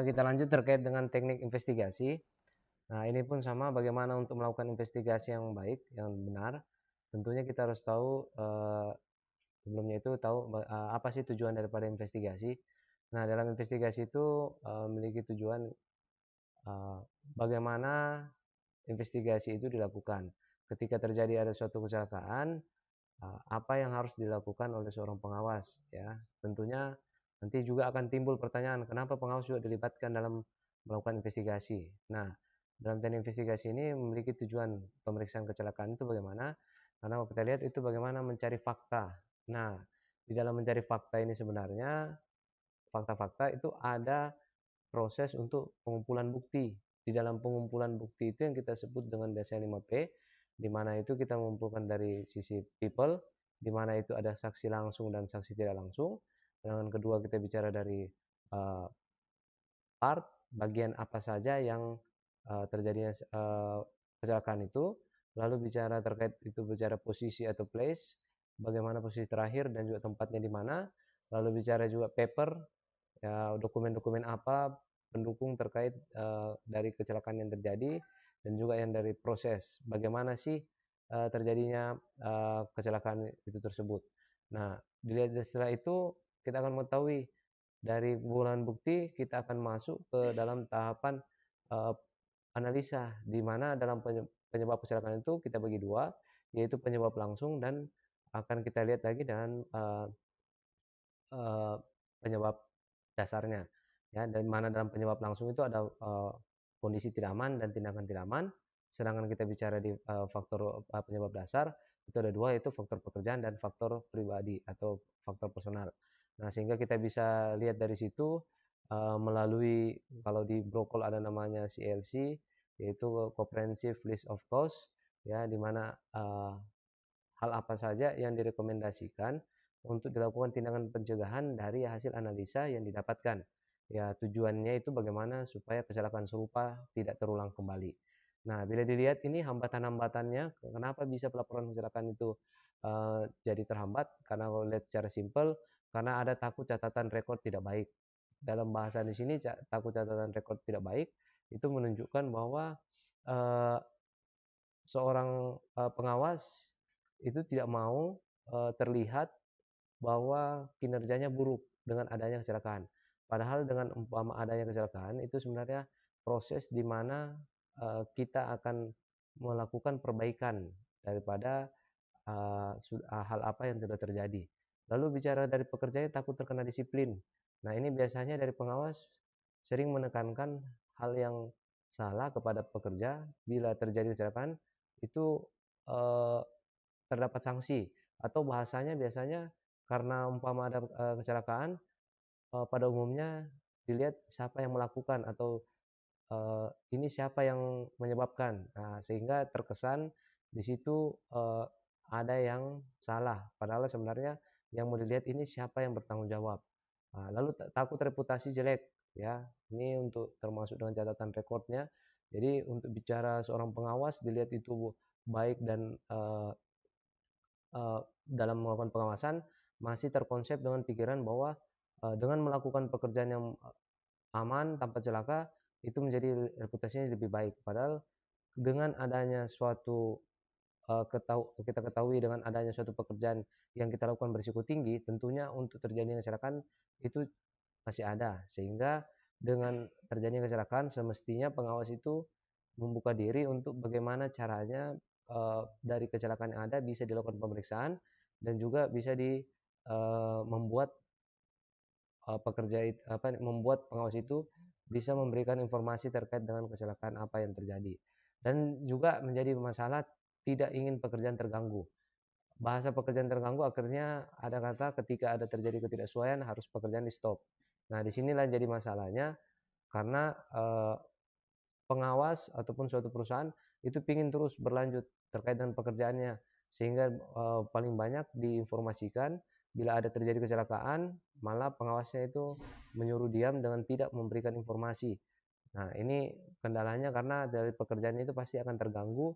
Kita lanjut terkait dengan teknik investigasi. Nah, ini pun sama, bagaimana untuk melakukan investigasi yang baik, yang benar. Tentunya kita harus tahu, sebelumnya itu tahu apa sih tujuan daripada investigasi. Nah, dalam investigasi itu memiliki tujuan bagaimana investigasi itu dilakukan. Ketika terjadi ada suatu kecelakaan, apa yang harus dilakukan oleh seorang pengawas, ya. Tentunya nanti juga akan timbul pertanyaan, kenapa pengawas juga dilibatkan dalam melakukan investigasi. Nah, dalam teknik investigasi ini memiliki tujuan pemeriksaan kecelakaan itu bagaimana? Karena kalau kita lihat itu bagaimana mencari fakta. Nah, di dalam mencari fakta ini sebenarnya fakta-fakta itu ada proses untuk pengumpulan bukti. Di dalam pengumpulan bukti itu yang kita sebut dengan biasanya 5P, di mana itu kita mengumpulkan dari sisi people, di mana itu ada saksi langsung dan saksi tidak langsung. Dan kedua kita bicara dari part, bagian apa saja yang terjadinya kecelakaan itu. Lalu bicara terkait itu bicara posisi atau place, bagaimana posisi terakhir dan juga tempatnya di mana. Lalu bicara juga paper, ya, dokumen-dokumen apa pendukung terkait dari kecelakaan yang terjadi, dan juga yang dari proses bagaimana sih terjadinya kecelakaan itu tersebut. Nah, dilihat setelah itu kita akan mengetahui dari kumpulan bukti, kita akan masuk ke dalam tahapan uh, analisa, di mana dalam penyebab kecelakaan itu kita bagi dua, yaitu penyebab langsung dan akan kita lihat lagi dengan penyebab dasarnya, ya. Dan mana dalam penyebab langsung itu ada kondisi tidak aman dan tindakan tidak aman, sedangkan kita bicara di faktor penyebab dasar itu ada dua, yaitu faktor pekerjaan dan faktor pribadi atau faktor personal. Nah, sehingga kita bisa lihat dari situ melalui, kalau di Brokol ada namanya CLC, yaitu Comprehensive List of Cause, ya, di mana hal apa saja yang direkomendasikan untuk dilakukan tindakan pencegahan dari hasil analisa yang didapatkan. Ya, tujuannya itu bagaimana supaya kecelakaan serupa tidak terulang kembali. Nah, bila dilihat ini hambatan-hambatannya, kenapa bisa pelaporan kecelakaan itu jadi terhambat? Karena kalau lihat secara simpel, karena ada takut catatan rekor tidak baik. Dalam bahasa di sini, takut catatan rekor tidak baik itu menunjukkan bahwa uh, seorang pengawas itu tidak mau terlihat bahwa kinerjanya buruk dengan adanya kecelakaan. Padahal dengan umpama adanya kecelakaan itu sebenarnya proses di mana kita akan melakukan perbaikan daripada hal apa yang sudah terjadi. Lalu bicara dari pekerjanya takut terkena disiplin. Nah, ini biasanya dari pengawas sering menekankan hal yang salah kepada pekerja. Bila terjadi kecelakaan itu eh, terdapat sanksi, atau bahasanya biasanya karena umpama ada kecelakaan, pada umumnya dilihat siapa yang melakukan atau ini siapa yang menyebabkan. Nah, sehingga terkesan di situ ada yang salah, padahal sebenarnya yang mau dilihat ini siapa yang bertanggung jawab. Nah, lalu takut reputasi jelek, ya, ini untuk termasuk dengan catatan rekornya. Jadi untuk bicara seorang pengawas dilihat itu baik dan dalam melakukan pengawasan masih terkonsep dengan pikiran bahwa dengan melakukan pekerjaan yang aman tanpa celaka itu menjadi reputasinya lebih baik. Padahal dengan adanya suatu kita ketahui dengan adanya suatu pekerjaan yang kita lakukan berisiko tinggi, tentunya untuk terjadinya kecelakaan itu masih ada. Sehingga dengan terjadinya kecelakaan semestinya pengawas itu membuka diri untuk bagaimana caranya dari kecelakaan yang ada bisa dilakukan pemeriksaan dan juga bisa membuat membuat pengawas itu bisa memberikan informasi terkait dengan kecelakaan apa yang terjadi. Dan juga menjadi masalah tidak ingin pekerjaan terganggu. Bahasa pekerjaan terganggu akhirnya ada kata ketika ada terjadi ketidaksesuaian harus pekerjaan di stop. Nah, disinilah jadi masalahnya, karena pengawas ataupun suatu perusahaan itu ingin terus berlanjut terkait dengan pekerjaannya, sehingga paling banyak diinformasikan bila ada terjadi kecelakaan malah pengawasnya itu menyuruh diam dengan tidak memberikan informasi. Nah, ini kendalanya karena dari pekerjaan itu pasti akan terganggu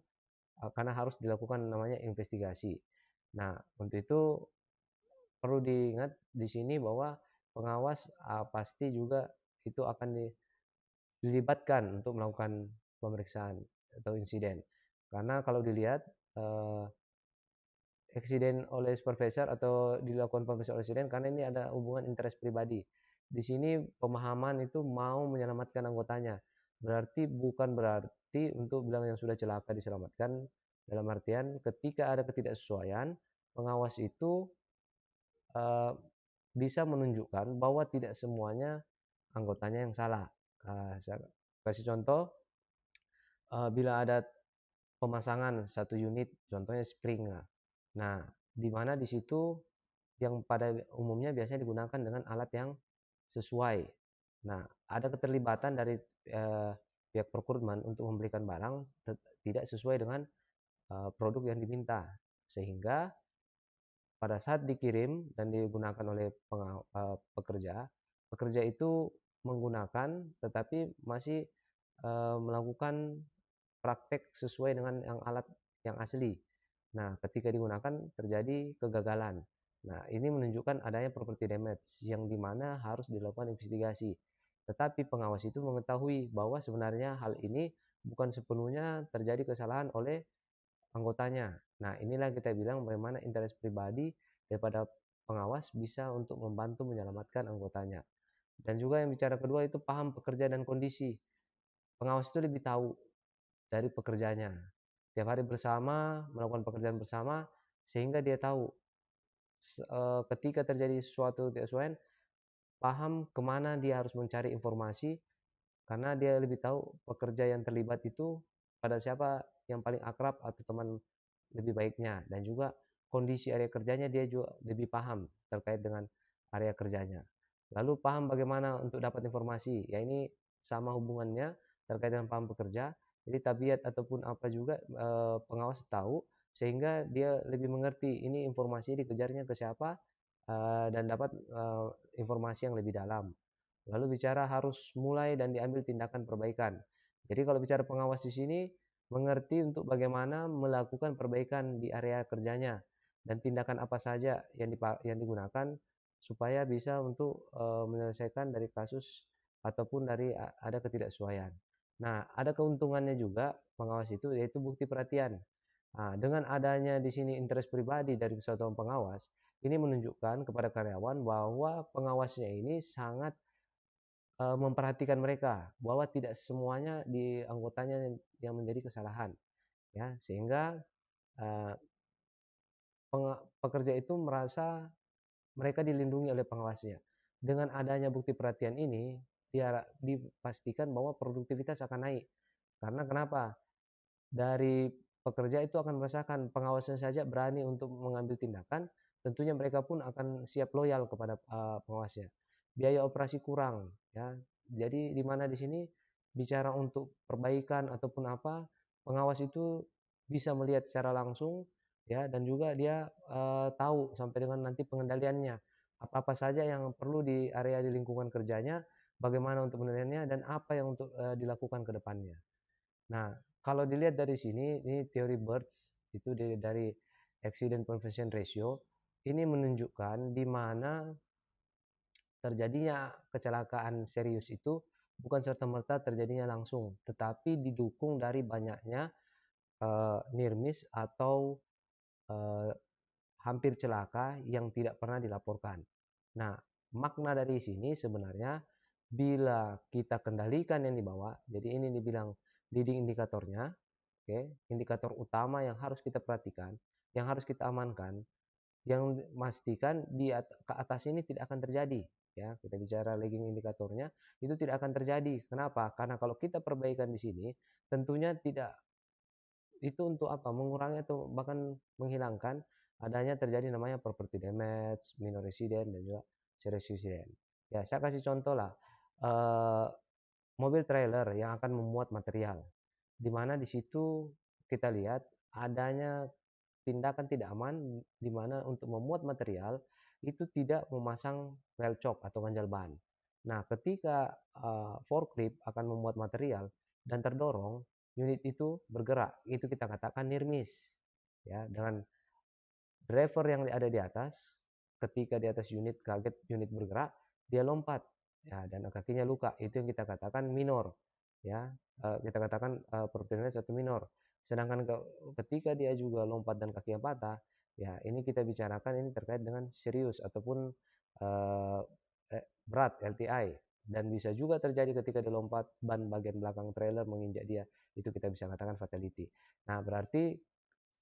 karena harus dilakukan namanya investigasi. Nah, untuk itu perlu diingat di sini bahwa pengawas pasti juga itu akan dilibatkan untuk melakukan pemeriksaan atau insiden. Karena kalau dilihat eksiden oleh supervisor atau dilakukan pemeriksaan oleh eksiden karena ini ada hubungan interest pribadi. Di sini pemahaman itu mau menyelamatkan anggotanya. Bukan berarti untuk bilang yang sudah celaka diselamatkan, dalam artian ketika ada ketidaksesuaian, pengawas itu uh, bisa menunjukkan bahwa tidak semuanya anggotanya yang salah. Saya kasih contoh, bila ada pemasangan satu unit, contohnya spring. Nah, di mana di situ yang pada umumnya biasanya digunakan dengan alat yang sesuai. Nah, ada keterlibatan dari pihak procurement untuk memberikan barang tidak sesuai dengan produk yang diminta, sehingga pada saat dikirim dan digunakan oleh pekerja, pekerja itu menggunakan tetapi masih melakukan praktek sesuai dengan yang alat yang asli. Nah, ketika digunakan terjadi kegagalan. Nah, ini menunjukkan adanya property damage yang dimana harus dilakukan investigasi. Tetapi pengawas itu mengetahui bahwa sebenarnya hal ini bukan sepenuhnya terjadi kesalahan oleh anggotanya. Nah, inilah kita bilang bagaimana interest pribadi daripada pengawas bisa untuk membantu menyelamatkan anggotanya. Dan juga yang bicara kedua itu paham pekerja dan kondisi. Pengawas itu lebih tahu dari pekerjanya. Tiap hari bersama, melakukan pekerjaan bersama, sehingga dia tahu ketika terjadi suatu ketidaksesuaian, paham kemana dia harus mencari informasi, karena dia lebih tahu pekerja yang terlibat itu pada siapa yang paling akrab atau teman lebih baiknya, dan juga kondisi area kerjanya dia juga lebih paham terkait dengan area kerjanya. Lalu paham bagaimana untuk dapat informasi, ya ini sama hubungannya terkait dengan paham pekerja. Jadi tabiat ataupun apa juga pengawas tahu, sehingga dia lebih mengerti ini informasi dikejarnya ke siapa dan dapat informasi yang lebih dalam. Lalu bicara harus mulai dan diambil tindakan perbaikan. Jadi kalau bicara pengawas di sini mengerti untuk bagaimana melakukan perbaikan di area kerjanya dan tindakan apa saja yang digunakan supaya bisa untuk menyelesaikan dari kasus ataupun dari ada ketidaksesuaian. Nah, ada keuntungannya juga pengawas itu, yaitu bukti perhatian. Nah, dengan adanya di sini interest pribadi dari kesatuan pengawas, ini menunjukkan kepada karyawan bahwa pengawasnya ini sangat memperhatikan mereka, bahwa tidak semuanya di anggotanya yang menjadi kesalahan, ya, sehingga uh, pekerja itu merasa mereka dilindungi oleh pengawasnya. Dengan adanya bukti perhatian ini, dia dipastikan bahwa produktivitas akan naik. Karena kenapa? Dari pekerja itu akan merasakan pengawasnya saja berani untuk mengambil tindakan, tentunya mereka pun akan siap loyal kepada pengawasnya. Biaya operasi kurang, ya. Jadi di mana di sini bicara untuk perbaikan ataupun apa, pengawas itu bisa melihat secara langsung, ya, dan juga dia tahu sampai dengan nanti pengendaliannya. Apa-apa saja yang perlu di area di lingkungan kerjanya, bagaimana untuk pengendaliannya dan apa yang untuk dilakukan ke depannya. Nah, kalau dilihat dari sini, ini teori Birds itu dari accident prevention ratio, ini menunjukkan di mana terjadinya kecelakaan serius itu bukan serta-merta terjadinya langsung, tetapi didukung dari banyaknya near miss atau uh, hampir celaka yang tidak pernah dilaporkan. Nah, makna dari sini sebenarnya bila kita kendalikan yang dibawa, jadi ini dibilang leading indikatornya, oke, indikator utama yang harus kita perhatikan, yang harus kita amankan, yang memastikan ke atas ini tidak akan terjadi, ya. Kita bicara lagging indikatornya itu tidak akan terjadi. Kenapa? Karena kalau kita perbaikan di sini, tentunya tidak itu untuk apa? Mengurangi atau bahkan menghilangkan adanya terjadi namanya property damage, minor accident dan juga serious accident. Ya, saya kasih contoh lah. Eh, Mobil trailer yang akan memuat material, di mana di situ kita lihat adanya tindakan tidak aman, di mana untuk memuat material itu tidak memasang well chock atau ganjal ban. Nah, ketika forklift akan memuat material dan terdorong, unit itu bergerak, itu kita katakan near miss, ya. Dengan driver yang ada di atas, ketika di atas unit kaget unit bergerak, dia lompat, ya, dan kakinya luka, itu yang kita katakan minor. ya, kita katakan proportionalitas atau minor. Sedangkan ketika dia juga lompat dan kakinya patah, ya ini kita bicarakan ini terkait dengan serius ataupun eh, berat LTI, dan bisa juga terjadi ketika dia lompat ban bagian belakang trailer menginjak dia, itu kita bisa katakan fatality. Nah, berarti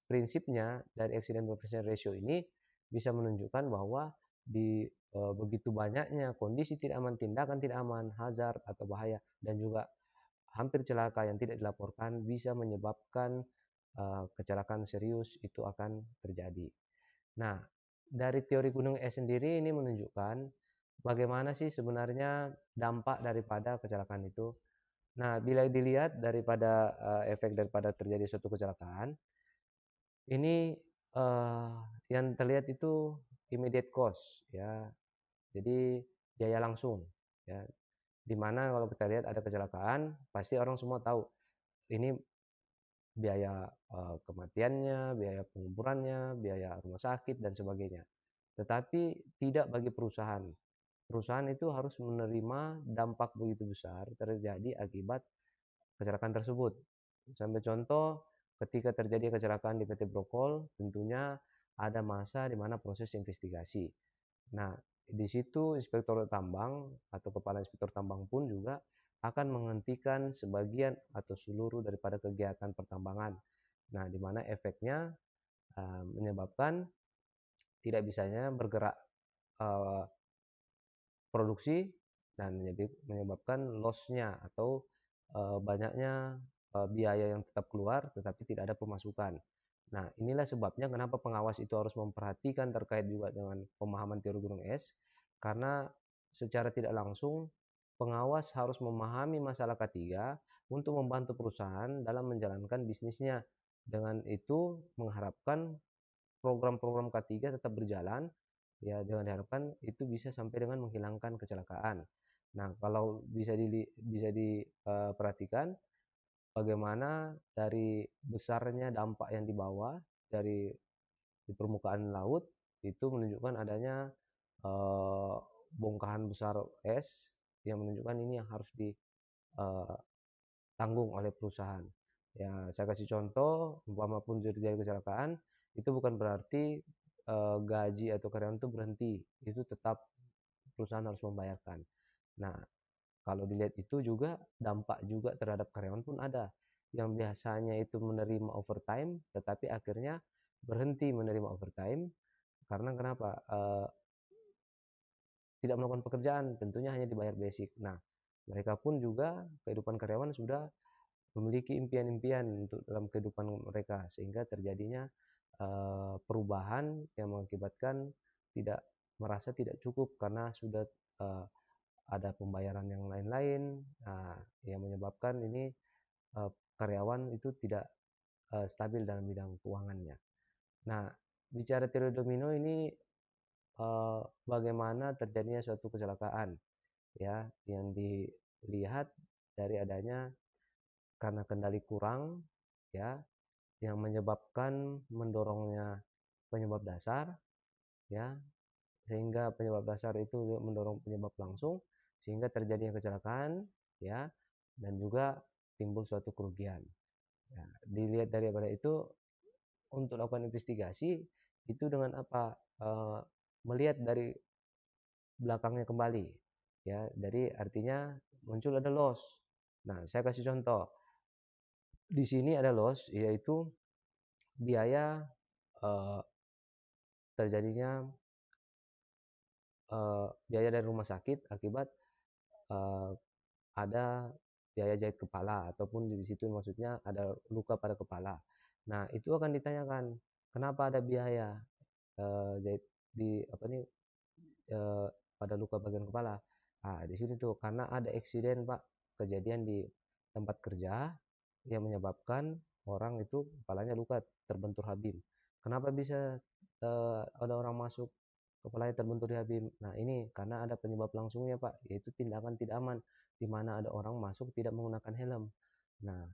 prinsipnya dari accident prevention ratio ini bisa menunjukkan bahwa di begitu banyaknya kondisi tidak aman, tindakan tidak aman, hazard atau bahaya, dan juga hampir celaka yang tidak dilaporkan bisa menyebabkan kecelakaan serius itu akan terjadi. Nah, dari teori gunung es sendiri ini menunjukkan bagaimana sih sebenarnya dampak daripada kecelakaan itu. Nah, bila dilihat daripada efek daripada terjadi suatu kecelakaan, ini yang terlihat itu immediate cost, ya. Jadi biaya langsung, ya. Dimana kalau kita lihat ada kecelakaan, pasti orang semua tahu ini biaya kematiannya, biaya penguburannya, biaya rumah sakit dan sebagainya. Tetapi tidak bagi perusahaan. Perusahaan itu harus menerima dampak begitu besar terjadi akibat kecelakaan tersebut. Sampai contoh, ketika terjadi kecelakaan di PT Brokol, tentunya ada masa di mana proses investigasi. Nah, di situ inspektur tambang atau kepala inspektur tambang pun juga akan menghentikan sebagian atau seluruh daripada kegiatan pertambangan. Nah, di mana efeknya menyebabkan tidak bisanya bergerak uh, produksi, dan menyebabkan loss-nya atau banyaknya biaya yang tetap keluar tetapi tidak ada pemasukan. Nah, inilah sebabnya kenapa pengawas itu harus memperhatikan terkait juga dengan pemahaman teori gunung es, karena secara tidak langsung pengawas harus memahami masalah K3 untuk membantu perusahaan dalam menjalankan bisnisnya. Dengan itu mengharapkan program-program K3 tetap berjalan, ya, dengan diharapkan itu bisa sampai dengan menghilangkan kecelakaan. Nah, kalau bisa diperhatikan bagaimana dari besarnya dampak yang dibawa dari di permukaan laut itu menunjukkan adanya eh, bongkahan besar es yang menunjukkan ini yang harus ditanggung oleh perusahaan. Ya, saya kasih contoh, umpama pun terjadi kecelakaan, itu bukan berarti gaji atau karyawan itu berhenti, itu tetap perusahaan harus membayarkan. Nah, kalau dilihat itu juga dampak juga terhadap karyawan pun ada, yang biasanya itu menerima overtime, tetapi akhirnya berhenti menerima overtime karena kenapa? Tidak melakukan pekerjaan, tentunya hanya dibayar basic. Nah, mereka pun juga kehidupan karyawan sudah memiliki impian-impian untuk dalam kehidupan mereka, sehingga terjadinya perubahan yang mengakibatkan tidak merasa tidak cukup karena sudah uh, ada pembayaran yang lain-lain, yang menyebabkan ini karyawan itu tidak stabil dalam bidang keuangannya. Nah, bicara teori domino ini bagaimana terjadinya suatu kecelakaan, ya, yang dilihat dari adanya karena kendali kurang, ya, yang menyebabkan mendorongnya penyebab dasar, ya, sehingga penyebab dasar itu mendorong penyebab langsung sehingga terjadinya kecelakaan, ya, dan juga timbul suatu kerugian. Ya, dilihat daripada itu untuk lakukan investigasi itu dengan apa? Melihat dari belakangnya kembali, ya, dari artinya muncul ada loss. Nah, saya kasih contoh di sini ada loss, yaitu biaya eh, terjadinya biaya dari rumah sakit akibat eh, ada biaya jahit kepala, ataupun di situ maksudnya ada luka pada kepala. Nah, itu akan ditanyakan kenapa ada biaya jahit di apa nih eh, pada luka bagian kepala. Nah, di sini tuh karena ada eksiden, Pak, kejadian di tempat kerja yang menyebabkan orang itu kepalanya luka, terbentur habim. Kenapa bisa ada orang masuk kepalanya terbentur di habim? Nah, ini karena ada penyebab langsungnya, Pak, yaitu tindakan tidak aman, di mana ada orang masuk tidak menggunakan helm. Nah,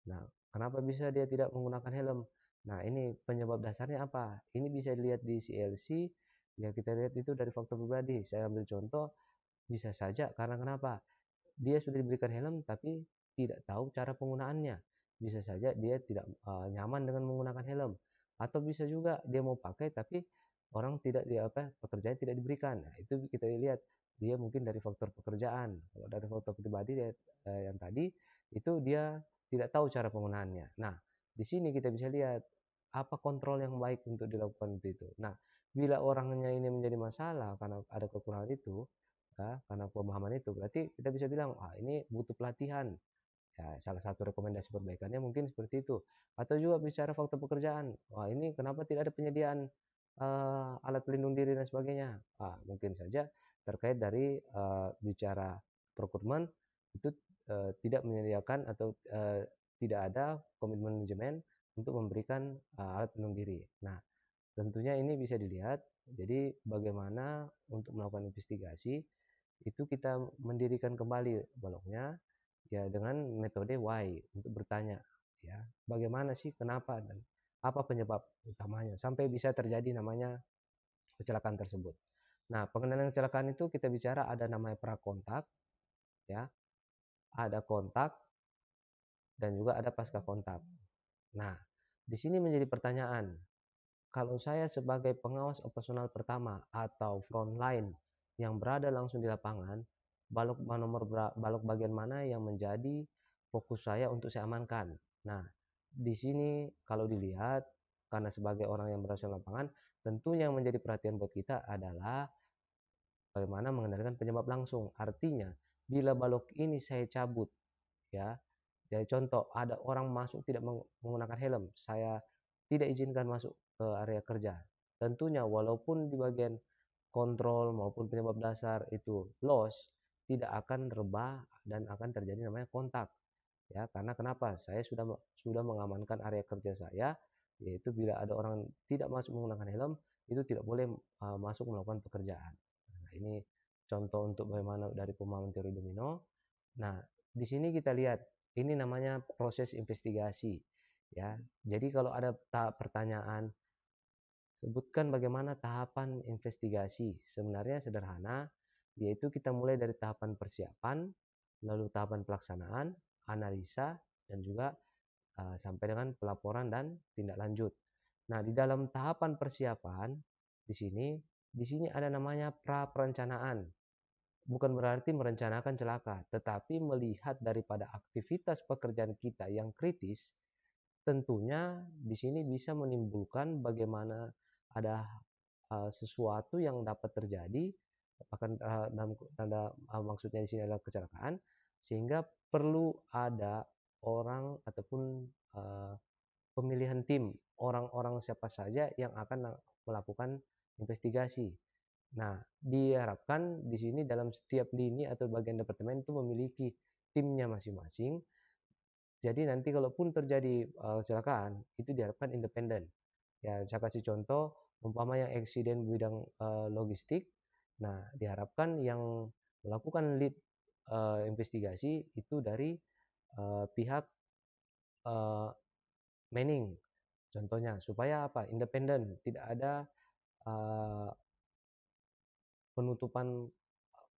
nah, kenapa bisa dia tidak menggunakan helm? Nah, ini penyebab dasarnya apa? Ini bisa dilihat di CLC. Ya, kita lihat itu dari faktor pribadi. Saya ambil contoh, bisa saja karena kenapa? Dia sudah diberikan helm tapi tidak tahu cara penggunaannya. Bisa saja dia tidak nyaman dengan menggunakan helm, atau bisa juga dia mau pakai tapi orang tidak pekerjaan tidak diberikan. Nah, itu kita lihat dia mungkin dari faktor pekerjaan. Kalau dari faktor pribadi yang tadi itu dia tidak tahu cara penggunaannya. Nah, di sini kita bisa lihat apa kontrol yang baik untuk dilakukan itu. Nah, bila orangnya ini menjadi masalah karena ada kekurangan itu, ya, karena pemahaman itu, berarti kita bisa bilang, ini butuh pelatihan. Ya, salah satu rekomendasi perbaikannya mungkin seperti itu. Atau juga bicara faktor pekerjaan. Wah, ini kenapa tidak ada penyediaan alat pelindung diri dan sebagainya. Mungkin saja terkait dari bicara procurement itu tidak menyediakan atau tidak ada komitmen manajemen untuk memberikan alat pelindung diri. Nah, tentunya ini bisa dilihat. Jadi bagaimana untuk melakukan investigasi itu kita mendirikan kembali baloknya ya dengan metode why untuk bertanya ya bagaimana sih kenapa dan apa penyebab utamanya sampai bisa terjadi namanya kecelakaan tersebut. Nah, pengendalian kecelakaan itu kita bicara ada namanya prakontak ya, ada kontak dan juga ada pasca kontak. Nah, di sini menjadi pertanyaan, kalau saya sebagai pengawas operasional pertama atau frontline yang berada langsung di lapangan, balok bagian mana yang menjadi fokus saya untuk saya amankan. Nah, di sini kalau dilihat, karena sebagai orang yang berada di lapangan, tentunya yang menjadi perhatian buat kita adalah bagaimana mengendalikan penyebab langsung. Artinya, bila balok ini saya cabut, ya, jadi contoh ada orang masuk tidak menggunakan helm, saya tidak izinkan masuk ke area kerja. Tentunya walaupun di bagian kontrol maupun penyebab dasar itu loss, tidak akan rebah dan akan terjadi namanya kontak. Ya, karena kenapa? Saya sudah mengamankan area kerja saya, yaitu bila ada orang tidak masuk menggunakan helm, itu tidak boleh masuk melakukan pekerjaan. Nah, ini contoh untuk bagaimana dari pemahaman teori domino. Nah, di sini kita lihat ini namanya proses investigasi ya. Jadi kalau ada pertanyaan sebutkan bagaimana tahapan investigasi. Sebenarnya sederhana, yaitu kita mulai dari tahapan persiapan, lalu tahapan pelaksanaan, analisa, dan juga sampai dengan pelaporan dan tindak lanjut. Nah, di dalam tahapan persiapan di sini ada namanya pra perencanaan. Bukan berarti merencanakan celaka, tetapi melihat daripada aktivitas pekerjaan kita yang kritis, tentunya di sini bisa menimbulkan bagaimana ada sesuatu yang dapat terjadi, akan dalam tanda maksudnya di sini adalah kecelakaan, sehingga perlu ada orang ataupun pemilihan tim, orang-orang siapa saja yang akan melakukan investigasi. Nah, diharapkan di sini dalam setiap lini atau bagian departemen itu memiliki timnya masing-masing. Jadi nanti kalaupun terjadi kecelakaan, itu diharapkan independen. Ya, saya kasih contoh, umpama yang eksiden bidang logistik, nah diharapkan yang melakukan lead investigasi itu dari pihak uh, Manning, contohnya, supaya apa? Independen, tidak ada uh, penutupan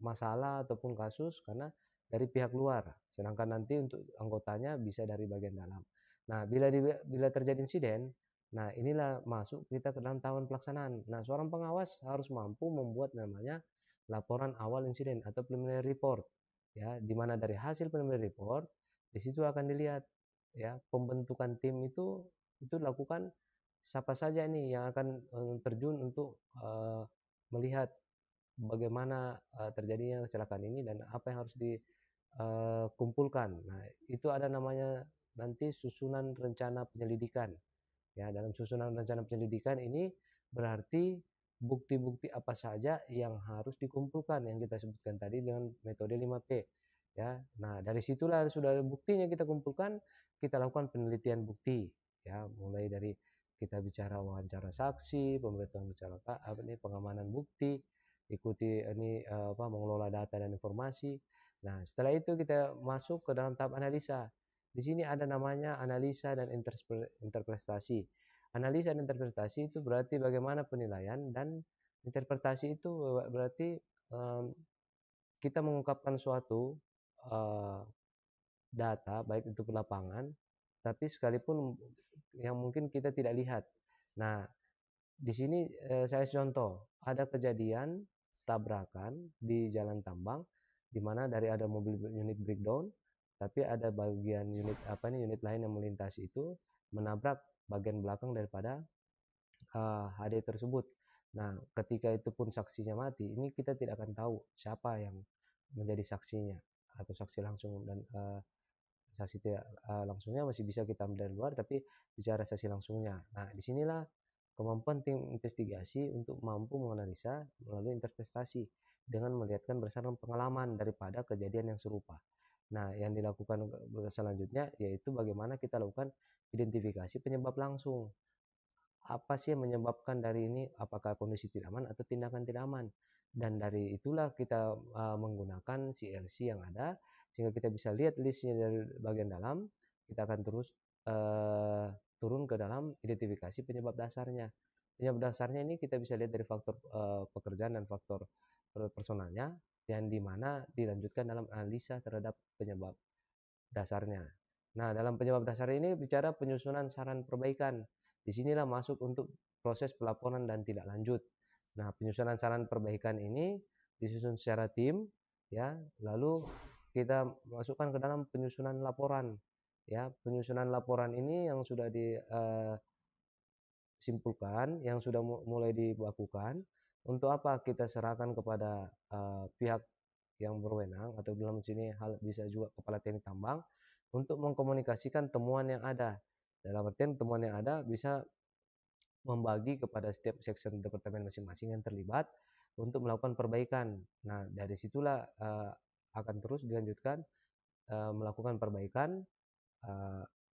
masalah ataupun kasus karena dari pihak luar, sedangkan nanti untuk anggotanya bisa dari bagian dalam. Nah, bila terjadi insiden, nah inilah masuk kita ke dalam tahapan pelaksanaan. Nah, seorang pengawas harus mampu membuat namanya laporan awal insiden atau preliminary report, ya, di mana dari hasil preliminary report di situ akan dilihat ya pembentukan tim itu dilakukan siapa saja nih yang akan terjun untuk melihat bagaimana terjadinya kecelakaan ini dan apa yang harus dikumpulkan. Nah, itu ada namanya nanti susunan rencana penyelidikan. Ya, dalam susunan rencana penyelidikan ini berarti bukti-bukti apa saja yang harus dikumpulkan yang kita sebutkan tadi dengan metode 5P. Ya. Nah, dari situlah sudah ada buktinya kita kumpulkan, kita lakukan penelitian bukti. Ya, mulai dari kita bicara wawancara saksi, pemberitahuan kecelakaan, pengamanan bukti, ikuti mengelola data dan informasi. Nah, setelah itu kita masuk ke dalam tahap analisa. Di sini ada namanya analisa dan interpretasi. Analisa dan interpretasi itu berarti bagaimana penilaian, dan interpretasi itu berarti kita mengungkapkan suatu data baik itu ke lapangan, tapi sekalipun yang mungkin kita tidak lihat. Nah, di sini saya contoh, ada kejadian tabrakan di Jalan Tambang, di mana dari ada mobil unit breakdown, tapi ada bagian unit lain yang melintasi itu menabrak bagian belakang daripada HD tersebut. Nah, ketika itu pun saksinya mati, ini kita tidak akan tahu siapa yang menjadi saksinya atau saksi langsung, dan saksi tidak langsungnya masih bisa kita ambil dari luar, tapi bicara saksi langsungnya. Nah, disinilah kemampuan tim investigasi untuk mampu menganalisa melalui interpretasi dengan melihatkan berdasarkan pengalaman daripada kejadian yang serupa. Nah, yang dilakukan selanjutnya yaitu bagaimana kita lakukan identifikasi penyebab langsung. Apa sih yang menyebabkan dari ini? Apakah kondisi tidak aman atau tindakan tidak aman? Dan dari itulah kita menggunakan CLC yang ada, sehingga kita bisa lihat listnya dari bagian dalam. Kita akan terus turun ke dalam identifikasi penyebab dasarnya. Penyebab dasarnya ini kita bisa lihat dari faktor pekerjaan dan faktor personalnya, yang dimana dilanjutkan dalam analisa terhadap penyebab dasarnya. Nah, dalam penyebab dasar ini bicara penyusunan saran perbaikan. Disinilah masuk untuk proses pelaporan dan tindak lanjut. Nah, penyusunan saran perbaikan ini disusun secara tim, ya. Lalu kita masukkan ke dalam penyusunan laporan, ya. Penyusunan laporan ini yang sudah disimpulkan, yang sudah mulai dibakukan. Untuk apa? Kita serahkan kepada pihak yang berwenang, atau dalam sini hal bisa juga kepala teknik tambang, untuk mengkomunikasikan temuan yang ada. Dalam artian temuan yang ada bisa membagi kepada setiap section departemen masing-masing yang terlibat untuk melakukan perbaikan. Nah, dari situlah akan terus dilanjutkan melakukan perbaikan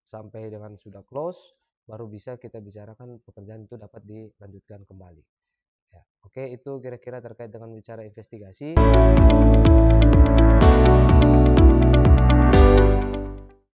sampai dengan sudah close, baru bisa kita bicarakan pekerjaan itu dapat dilanjutkan kembali. Ya, oke, itu kira-kira terkait dengan bicara investigasi.